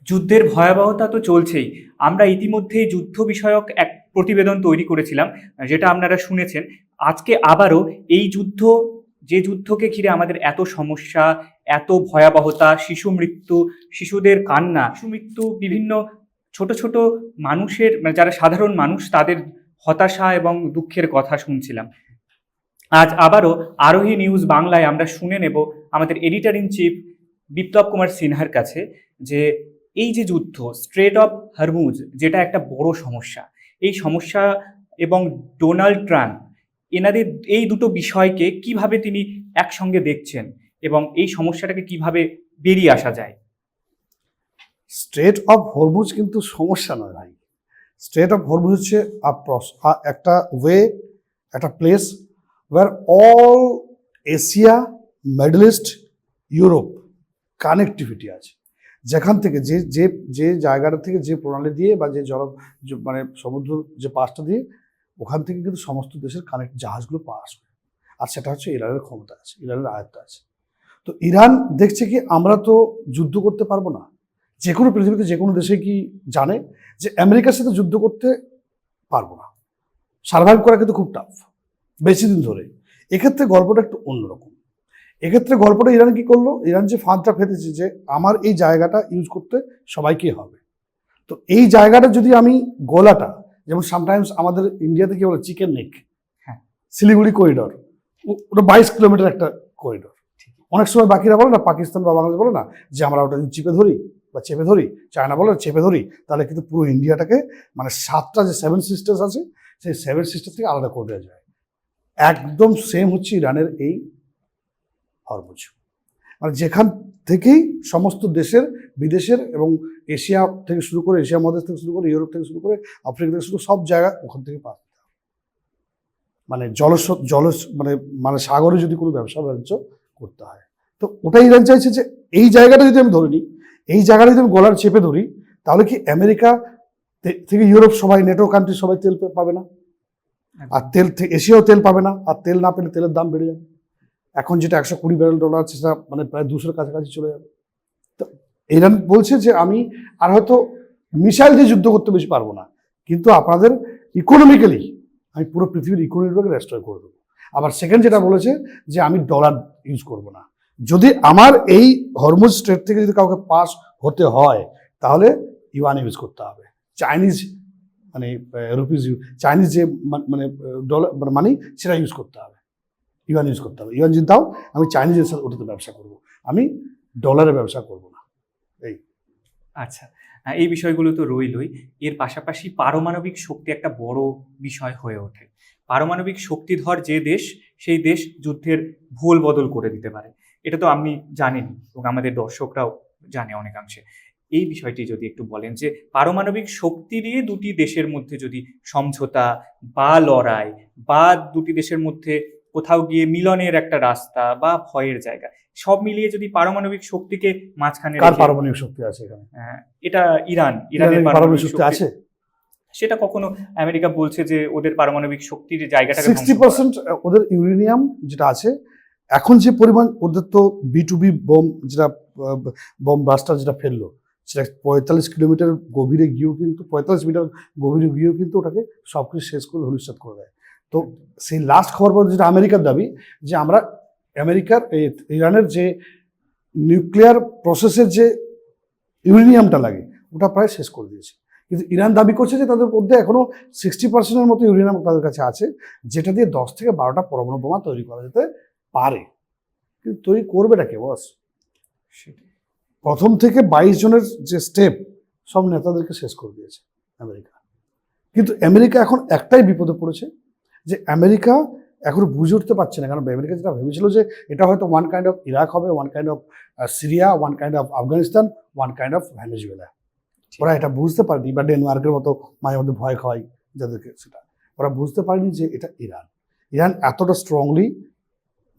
যুদ্ধের ভয়াবহতা তো চলছেই। আমরা ইতিমধ্যেই যুদ্ধ বিষয়ক এক প্রতিবেদন তৈরি করেছিলাম, যেটা আপনারা শুনেছেন। আজকে আবারও এই যুদ্ধ, যে যুদ্ধকে ঘিরে আমাদের এত সমস্যা, এত ভয়াবহতা, শিশু মৃত্যু, শিশুদের কান্না, শিশু মৃত্যু, বিভিন্ন ছোট ছোট মানুষের, মানে যারা সাধারণ মানুষ, তাদের হতাশা এবং দুঃখের কথা শুনছিলাম। আজ আবারও আরোহী নিউজ বাংলায় আমরা শুনে নেব আমাদের editor in chief Biplab Kumar সিনহার কাছে, যে এই যে যুদ্ধ, স্ট্রেট অফ হরমুজ, যেটা একটা বড় সমস্যা, এই সমস্যা এবং ডোনাল্ড ট্রাম্প, এনাদের এই দুটো বিষয়কে কিভাবে তিনি একসঙ্গে দেখছেন এবং এই সমস্যাটাকে কিভাবে বেরিয়ে আসা যায়। স্ট্রেট অফ হরমুজ কিন্তু সমস্যা নয় ভাই। স্ট্রেট অফ হরমুজ হচ্ছে একটা ওয়ে, একটা place were all Asia, middle east, Europe connectivity আছে, যেখান থেকে যে যে যে জায়গাটা থেকে, যে প্রণালী দিয়ে বা যে মানে সমুদ্র যে পাশটা দিয়ে, ওখান থেকে কিন্তু সমস্ত দেশের জাহাজগুলো পাস হয়। আর সেটা হচ্ছে ইরানের ক্ষমতা আছে, ইরানের আয়ত্ত আছে। তো ইরান দেখছে কি, আমরা তো যুদ্ধ করতে পারবো না। যে কোনো পৃথিবীতে যে কোনো দেশে কি জানে যে আমেরিকার সাথে যুদ্ধ করতে পারবো না, সার্ভাইভ করা কিন্তু খুব টাফ বেশি দিন ধরে। এক্ষেত্রে গল্পটা একটু অন্যরকম। এক্ষেত্রে গল্পটা ইরান কি করলো, ইরান যে ফাঁদটা ফেলেছে যে আমার এই জায়গাটা ইউজ করতে সবাইকে হবে। তো এই জায়গাটা যদি আমি গোলাটা, যেমন সামটাইমস আমাদের ইন্ডিয়াতে কি বলে চিকেন নেক, হ্যাঁ, শিলিগুড়ি করিডর, ওটা 22 কিলোমিটার একটা করিডর। অনেক সময় বাকিরা বলে না, পাকিস্তান বা বাংলাদেশ বলে না যে আমরা ওটা চিপে ধরি বা চেপে ধরি, চায়না বলে চেপে ধরি, তাহলে কিন্তু পুরো ইন্ডিয়াটাকে, মানে 7টা যে 7 সিস্টার্স আছে, সেই 7 সিস্টার থেকে আলাদা করে দেওয়া যায়। একদম সেম হচ্ছে ইরানের এই হরমুজ, মানে যেখান থেকেই সমস্ত দেশের, বিদেশের এবং এশিয়া থেকে শুরু করে, এশিয়া মহাদেশ থেকে শুরু করে, ইউরোপ থেকে শুরু করে, আফ্রিকা থেকে শুরু করে, সব জায়গা ওখান থেকে পাস, মানে মানে মানে সাগরে যদি কোনো ব্যবসা বাণিজ্য করতে হয়। তো ওটাই ইরান চাইছে যে এই জায়গাটা যদি আমি ধরে নিই, এই জায়গাটা যদি আমি গলার চেপে ধরি, তাহলে কি আমেরিকা থেকে ইউরোপ সবাই, নেটো কান্ট্রি সবাই তেল পাবে না, আর তেল থেকে এশিয়াও তেল পাবে না, আর তেল না পেলে তেলের দাম বেড়ে যাবে। এখন যেটা $120 আছে, সেটা মানে প্রায় 200-র কাছাকাছি চলে যাবে। তো ইরান বলছে যে আমি আর হয়তো মিসাইল দিয়ে যুদ্ধ করতে বেশি পারবো না, কিন্তু আপনাদের ইকোনমিক্যালি আমি পুরো পৃথিবীর ইকোনমিটাকে রেস্টোর করে দেবো। আবার সেকেন্ড যেটা বলেছে যে আমি ডলার ইউজ করব না। যদি আমার এই হরমুজ স্ট্রেট থেকে যদি কাউকে পাস হতে হয়, তাহলে ইউয়ান ইউজ করতে হবে, চাইনিজ মানে রুপিজ, চাইনিজ যে মানে ডলার মানে মানি, সেটা ইউজ করতে হবে, ইউয়ান ইউজ করতে হবে। ইউয়ান যদি দাও, আমি চাইনিজের সাথে ওটাতে ব্যবসা করব, আমি ডলারে ব্যবসা করব না। এই আচ্ছা, এই বিষয়গুলো তো রইলই। এর পাশাপাশি পারমাণবিক শক্তি একটা বড় বিষয় হয়ে ওঠে। পারমাণবিক শক্তিধর যে দেশ, সেই দেশ যুদ্ধের ভুল বদল করে দিতে পারে। এটা তো আপনি জানেনই এবং আমাদের দর্শকরাও জানে অনেকাংশে। এই বিষয়টি যদি একটু বলেন, যে পারমাণবিক শক্তি দিয়ে দুটি দেশের মধ্যে যদি সমঝোতা বা লড়াই, বা দুটি দেশের মধ্যে কোথাও গিয়ে মিলনের একটা রাস্তা বা ভয়ের জায়গা, সব মিলিয়ে যদি পারমাণবিক শক্তিকে মাঝখানে কার রেখে, পারমাণবিক শক্তি আছে এখানে? এটা ইরানের ইরানের পারমাণবিক শক্তি শক্তি আছে। সেটা কখনো আমেরিকা বলছে যে ওদের পারমাণবিক শক্তির জায়গাটাকে ধ্বংস করা। 60% ওদের ইউরেনিয়াম যেটা আছে, এখন যে পরিমাণ ওদের তো B2B বোম, যেটা বোম ব্লাস্টার যেটা ফেললো, সেটা 45 কিলোমিটার গভীরে গিয়েও কিন্তু, 45 মিটার গভীরে গিয়েও কিন্তু ওটাকে সবকিছু শেষ করে ধূলিসাৎ করে দেয়। তো সেই লাস্ট খবর পর্যন্ত যেটা আমেরিকার দাবি, যে আমরা আমেরিকার ইরানের যে নিউক্লিয়ার প্রসেসের যে ইউরেনিয়ামটা লাগে, ওটা প্রায় শেষ করে দিয়েছে। কিন্তু ইরান দাবি করছে যে তাদের মধ্যে এখনো 60%-এর মতো ইউরেনিয়াম তাদের কাছে আছে, যেটা দিয়ে 10 থেকে 12টা পরমাণু বোমা তৈরি করা যেতে পারে। কিন্তু তৈরি করবেটা কে বস? প্রথম থেকে 22 জনের যে স্টেপ, সব নেতাদেরকে শেষ করে দিয়েছে আমেরিকা। কিন্তু আমেরিকা এখন একটাই বিপদে পড়েছে, যে আমেরিকা এখনো বুঝে উঠতে পারছে না। কারণ আমেরিকা যেটা ভেবেছিল যে এটা হয়তো ওয়ান কাইন্ড অফ ইরাক হবে, one kind of Syria, one kind of Afghanistan, one kind of Venezuela. ওরা এটা বুঝতে পারেনি, বা ডেনমার্কের মতো মাঝে মধ্যে ভয় খাওয়াই যাদেরকে, সেটা ওরা বুঝতে পারেনি যে এটা ইরান। ইরান এতটা স্ট্রংলি,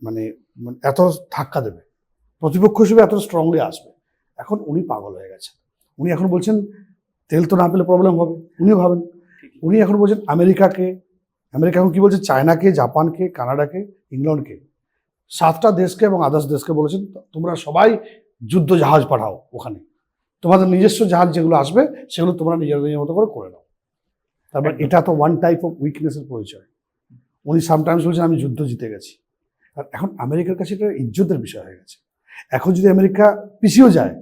মানে এত ধাক্কা দেবে, প্রতিপক্ষ হিসেবে এত স্ট্রংলি আসবে। এখন উনি পাগল হয়ে গেছেন। উনি এখন বলছেন তেল তো না পেলে প্রবলেম হবে, উনিও ভাবেন। উনি এখন বলছেন আমেরিকা এখন কি বলছে, চায়নাকে, জাপানকে, কানাডাকে, ইংল্যান্ডকে, 7টা দেশকে এবং আদার্স দেশকে বলেছেন তোমরা সবাই যুদ্ধ জাহাজ পাঠাও ওখানে, তোমাদের নিজস্ব জাহাজ যেগুলো আসবে সেগুলো তোমরা নিজেদের মতো করে নাও। তারপর এটা তো ওয়ান টাইপ অফ উইকনেসের পরিচয়। উনি সামটাইমস বলছেন আমি যুদ্ধ জিতে গেছি। আর এখন আমেরিকার কাছে এটা ইজ্জতের বিষয় হয়ে গেছে। এখন যদি আমেরিকা পিছিয়েও যায়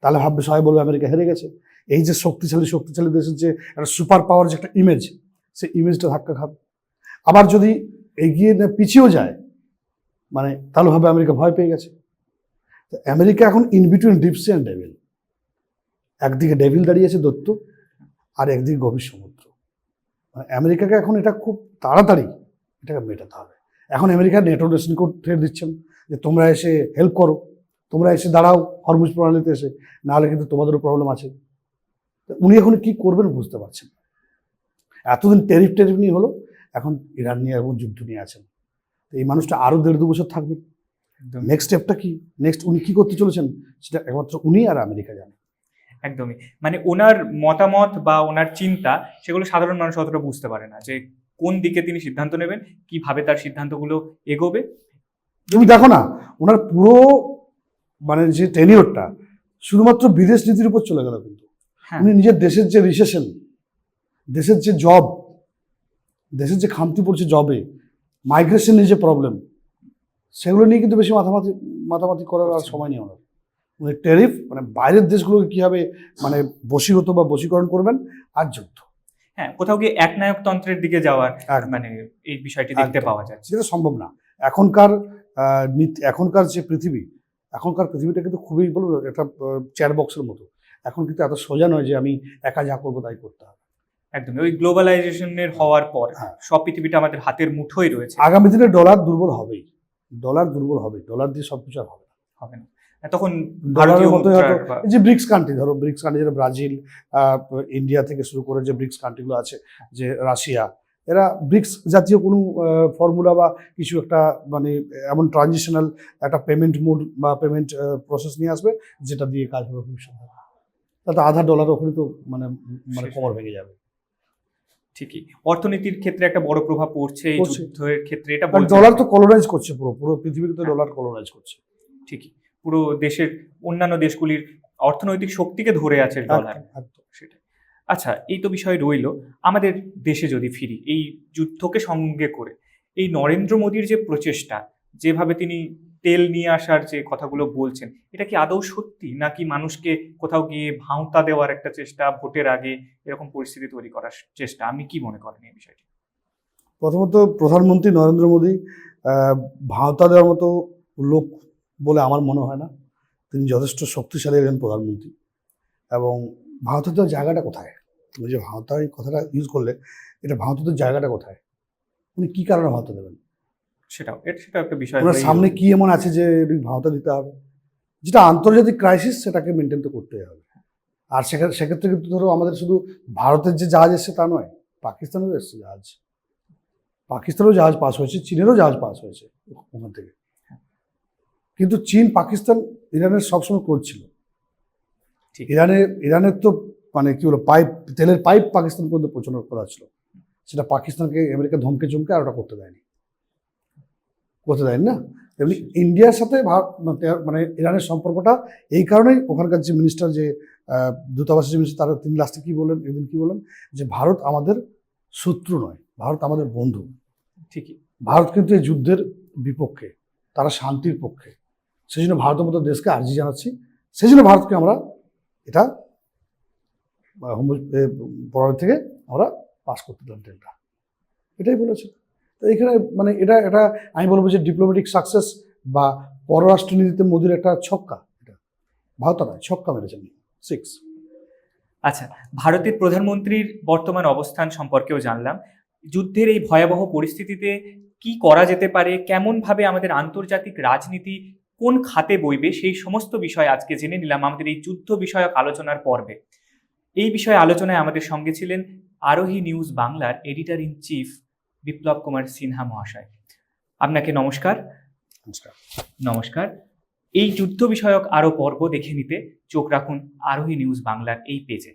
তাহলে ভাববে, সবাই বলবে আমেরিকা হেরে গেছে। এই যে শক্তিশালী দেশের যে একটা সুপার পাওয়ার যে একটা ইমেজ, সেই ইমেজটা ধাক্কা খাবে। আবার যদি এগিয়ে না পিছিয়েও যায় মানে তাহলে ভাবে আমেরিকা ভয় পেয়ে গেছে। তো আমেরিকা এখন in between deep sea and devil. একদিকে ডেভিল দাঁড়িয়েছে দৈত্য, আর একদিকে গভীর সমুদ্র। মানে আমেরিকাকে এখন এটা খুব তাড়াতাড়ি এটাকে মেটাতে হবে। এখন America NATO nation code threat দিচ্ছেন যে তোমরা এসে হেল্প করো, তোমরা এসে দাঁড়াও হরমুজ প্রণালীতে এসে, নাহলে কিন্তু তোমাদেরও প্রবলেম আছে। উনি এখন কি করবেন বুঝতে পারছেন। এতদিন ট্যারিফ নিয়ে হলো, এখন ইরান নিয়ে এবং যুদ্ধ নিয়ে আছেন। তো এই মানুষটা আরও 1.5-2 বছর থাকবে। নেক্সট স্টেপটা কি, নেক্সট উনি কি করতে চলেছেন সেটা একমাত্র উনি আর আমেরিকা জানে। একদমই, মানে ওনার মতামত বা ওনার চিন্তা সেগুলো সাধারণ মানুষ অতটা বুঝতে পারে না, যে কোন দিকে তিনি সিদ্ধান্ত নেবেন, কিভাবে তার সিদ্ধান্তগুলো এগোবে। তুমি দেখো না, ওনার পুরো মানে যে টেনিওরটা শুধুমাত্র বিদেশ নীতির উপর চলে গেল। কিন্তু উনি নিজের দেশের যে রিসেশন, দেশের যে জব, দেশের যে খামতি পড়ছে জবে, মাইগ্রেশনের যে প্রবলেম, সেগুলো নিয়ে কিন্তু বেশি মাথামাতি করার আর সময় নেই ওনার। উনি ট্যারিফ মানে বাইরের দেশগুলোকে কীভাবে মানে বশীগত বা বশীকরণ করবেন, আর যুদ্ধ। হ্যাঁ, কোথাও গিয়ে একনায়কতন্ত্রের দিকে যাওয়ার মানে এই বিষয়টি দেখতে পাওয়া যায়, সেটা সম্ভব না। এখনকার যে পৃথিবী, এখনকার পৃথিবীটা কিন্তু খুবই বলবো একটা চেয়ার বক্সের মতো। এখন কিন্তু এত সোজা নয় যে আমি একা যা করবো তাই করতে হবে। একদমই, ওই গ্লোবালাইজেশনের হওয়ার পর সব পৃথিবীটা আমাদের হাতের মুঠোয় রয়েছে। আগামী দিনে ডলার দুর্বল হবেই, ডলার দিয়ে সবকিছু আর হবে না। তখন ডলারের মতো যে ব্রিক্স কান্ট্রি, ধরো ব্রিক্স কান্ট্রি যেটা ব্রাজিল, ইন্ডিয়া থেকে শুরু করে যে ব্রিক্স কান্ট্রিগুলো আছে, যে রাশিয়া, এরা ব্রিক্স জাতীয় কোনো ফর্মুলা বা কিছু একটা মানে এমন ট্রানজিশনাল একটা পেমেন্ট মোড বা পেমেন্ট প্রসেস নিয়ে আসবে যেটা দিয়ে কাজ হবে ভবিষ্যতে। তাতে আধা ডলার ওখানে তো মানে কবর ভেঙে যাবে। ঠিকই, অর্থনীতির ক্ষেত্রে একটা বড় প্রভাব পড়ছে এই যুদ্ধের ক্ষেত্রে। এটা ডলার তো কলোনাইজ করছে, পুরো পৃথিবীকে তো ডলার কলোনাইজ করছে। ঠিকই, পুরো দেশের অন্যান্য দেশগুলির অর্থনৈতিক শক্তিকে ধরে আছে ডলার। সেটা আচ্ছা, এই তো বিষয় রইল। আমাদের দেশে যদি ফিরি, এই যুদ্ধকে সঙ্গে করে এই নরেন্দ্র মোদীর যে প্রচেষ্টা, যেভাবে তিনি তেল নিয়ে আসার যে কথাগুলো বলছেন, এটা কি আদৌ সত্যি, নাকি মানুষকে কোথাও গিয়ে ভাঁওতা দেওয়ার একটা চেষ্টা, ভোটের আগে এরকম পরিস্থিতি তৈরি করার চেষ্টা? আপনি কি মনে করেন এই বিষয়টি? প্রথমত প্রধানমন্ত্রী নরেন্দ্র মোদী ভাঁওতা দেওয়ার মতো লোক বলে আমার মনে হয় না। তিনি যথেষ্ট শক্তিশালী একজন প্রধানমন্ত্রী। এবং ভাঁওতা দেওয়ার জায়গাটা কোথায়? তুমি যে ভাঁওতা এই কথাটা ইউজ করলে, এটা ভাঁওতা দেওয়ার জায়গাটা কোথায়? উনি কী কারণে ভাঁওতা দেবেন? সেটা একটা বিষয়। ওনার সামনে কি এমন আছে যে ভাঁওতা দিতে হবে? যেটা আন্তর্জাতিক ক্রাইসিস, সেটাকে মেনটেন তো করতেই হবে। আর সেক্ষেত্রে কিন্তু ধরো আমাদের শুধু ভারতের যে জাহাজ এসছে তা নয়, পাকিস্তানেরও এসছে জাহাজ, পাকিস্তানেরও জাহাজ পাস হয়েছে, চীনেরও জাহাজ পাস হয়েছে ওখান থেকে। কিন্তু চীন, পাকিস্তান, ইরানের সবসময় করছিল। ইরানের তো মানে কি বলো, তেলের পাইপ পাকিস্তান পর্যন্ত পৌঁছানো করা ছিল। সেটা পাকিস্তানকে আমেরিকা ধমকে চমকে আর ওটা করতে দেয়নি না। তেমনি ইন্ডিয়ার সাথে মানে ইরানের সম্পর্কটা এই কারণেই, ওখানকার যে মিনিস্টার, যে দূতাবাসের যে মিনিস্টার, তিনি লাস্টে কি বলেন, একদিন কি বলেন, যে ভারত আমাদের শত্রু নয়, ভারত আমাদের বন্ধু। ঠিকই, ভারত কিন্তু এই যুদ্ধের বিপক্ষে, তারা শান্তির পক্ষে। সেই জন্য ভারতের মতো দেশকে আর্জি জানাচ্ছি, সেই জন্য ভারতকে আমরা এটা পরের থেকে আমরা পাস করতে দিলাম ট্রেনটা, এটাই বলেছে। তো এখানে মানে এটা আমি বলবো যে ডিপ্লোম্যাটিক সাকসেস বা পররাষ্ট্রনীতিতে মোদির একটা ছক্কা, এটা ভারত নয়, ছক্কা মেরেছেন 6। আচ্ছা, ভারতের প্রধানমন্ত্রীর বর্তমান অবস্থান সম্পর্কেও জানলাম। যুদ্ধের এই ভয়াবহ পরিস্থিতিতে কি করা যেতে পারে, কেমনভাবে আমাদের আন্তর্জাতিক রাজনীতি কোন খাতে বইবে, সেই সমস্ত বিষয় আজকে জেনে নিলাম আমাদের এই যুদ্ধ বিষয়ক আলোচনার পর্বে। এই বিষয়ে আলোচনায় আমাদের সঙ্গে ছিলেন আরোহী নিউজ বাংলার editor in chief Biplab Kumar Sinha মহাশয়। আপনাকে নমস্কার। নমস্কার। এই যুদ্ধ বিষয়ক আরও পর্ব দেখে নিতে চোখ রাখুন আরোহী নিউজ বাংলার এই পেজে।